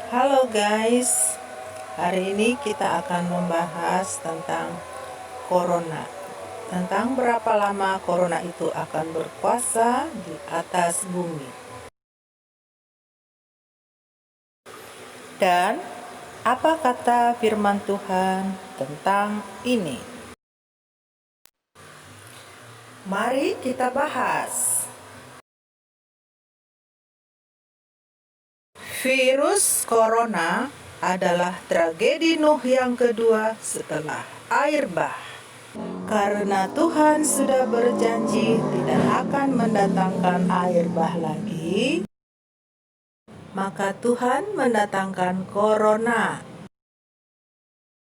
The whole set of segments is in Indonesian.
Halo guys, hari ini kita akan membahas tentang corona. Tentang berapa lama corona itu akan berkuasa di atas bumi. Dan apa kata firman Tuhan tentang ini? Mari kita bahas. Virus corona adalah tragedi Nuh yang kedua setelah air bah. Karena Tuhan sudah berjanji tidak akan mendatangkan air bah lagi, maka Tuhan mendatangkan corona.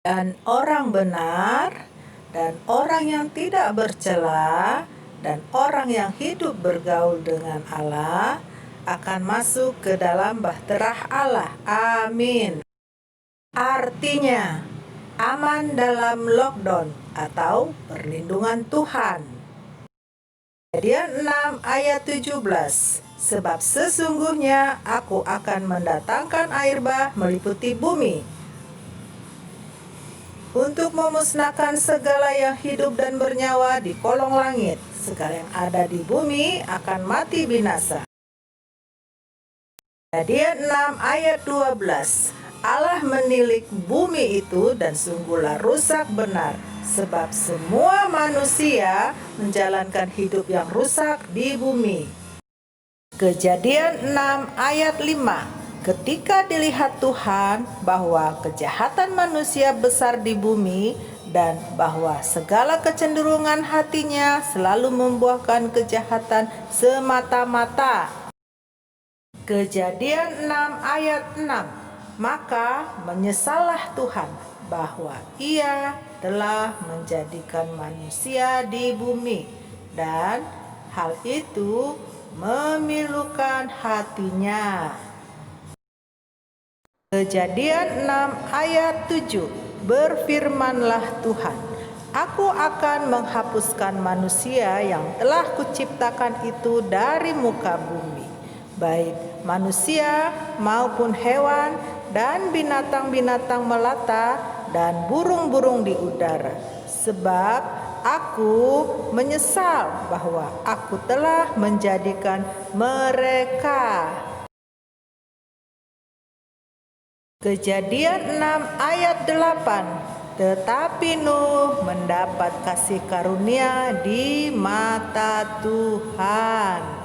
Dan orang benar dan orang yang tidak bercela dan orang yang hidup bergaul dengan Allah akan masuk ke dalam bahtera Allah. Amin. Artinya, aman dalam lockdown atau perlindungan Tuhan. Kejadian 6 ayat 17. Sebab sesungguhnya aku akan mendatangkan air bah meliputi bumi untuk memusnahkan segala yang hidup dan bernyawa di kolong langit. Segala yang ada di bumi akan mati binasa. Kejadian 6 ayat 12. Allah menilik bumi itu dan sungguhlah rusak benar, sebab semua manusia menjalankan hidup yang rusak di bumi. Kejadian 6 ayat 5. Ketika dilihat Tuhan bahwa kejahatan manusia besar di bumi dan bahwa segala kecenderungan hatinya selalu membuahkan kejahatan semata-mata. Kejadian 6 ayat 6. Maka menyesallah Tuhan bahwa Ia telah menjadikan manusia di bumi, dan hal itu memilukan hatinya. Kejadian 6 ayat 7. Berfirmanlah Tuhan, Aku akan menghapuskan manusia yang telah kuciptakan itu dari muka bumi, baik manusia maupun hewan dan binatang-binatang melata dan burung-burung di udara. Sebab aku menyesal bahwa aku telah menjadikan mereka. Kejadian 6 ayat 8. Tetapi Nuh mendapat kasih karunia di mata Tuhan.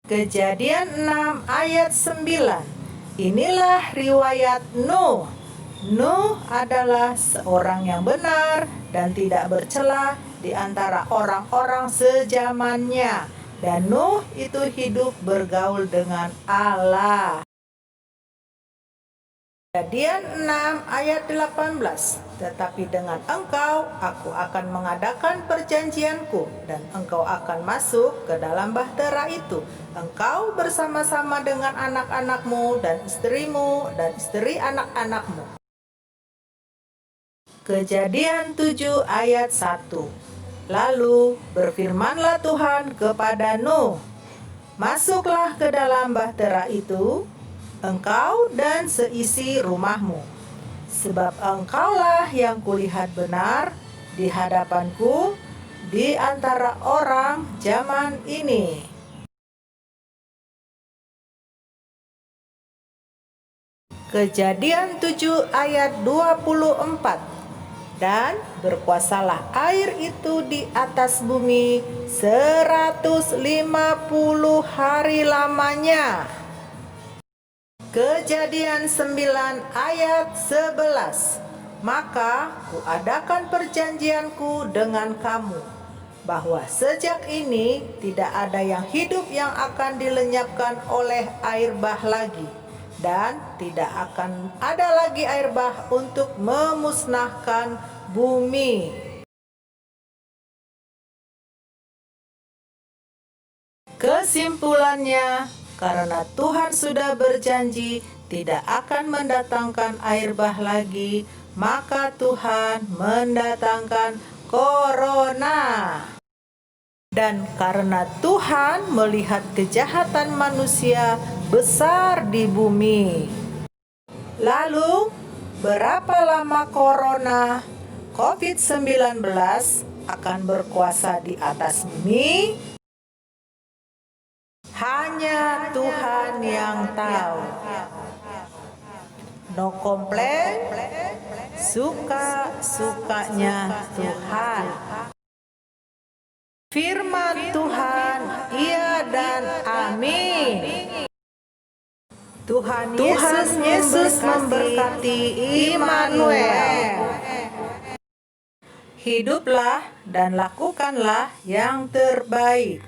Kejadian 6 ayat 9. Inilah riwayat Nuh. Nuh adalah seorang yang benar dan tidak bercela di antara orang-orang sezamannya. Dan Nuh itu hidup bergaul dengan Allah. Kejadian 6 ayat 18. Tetapi dengan engkau aku akan mengadakan perjanjianku, dan engkau akan masuk ke dalam bahtera itu, engkau bersama-sama dengan anak-anakmu dan istrimu dan istri anak-anakmu. Kejadian 7 ayat 1. Lalu berfirmanlah Tuhan kepada Nuh, masuklah ke dalam bahtera itu, engkau dan seisi rumahmu, sebab engkaulah yang kulihat benar di hadapanku di antara orang zaman ini. Kejadian 7 ayat 24. Dan berkuasalah air itu di atas bumi 150 hari lamanya. Kejadian 9 ayat 11. Maka kuadakan perjanjianku dengan kamu, bahwa sejak ini tidak ada yang hidup yang akan dilenyapkan oleh air bah lagi, dan tidak akan ada lagi air bah untuk memusnahkan bumi. Kesimpulannya, karena Tuhan sudah berjanji tidak akan mendatangkan air bah lagi, maka Tuhan mendatangkan corona. Dan karena Tuhan melihat kejahatan manusia besar di bumi. Lalu, berapa lama corona COVID-19 akan berkuasa di atas bumi? Hanya Tuhan yang tahu. No komplain, suka-sukanya Tuhan. Firman Tuhan, iya dan amin. Tuhan Yesus memberkati Immanuel. Hiduplah dan lakukanlah yang terbaik.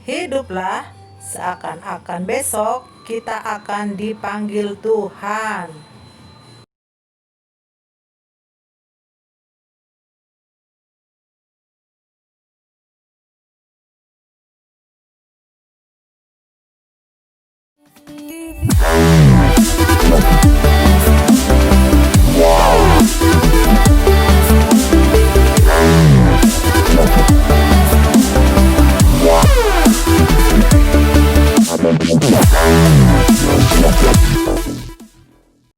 Hiduplah seakan-akan besok kita akan dipanggil Tuhan.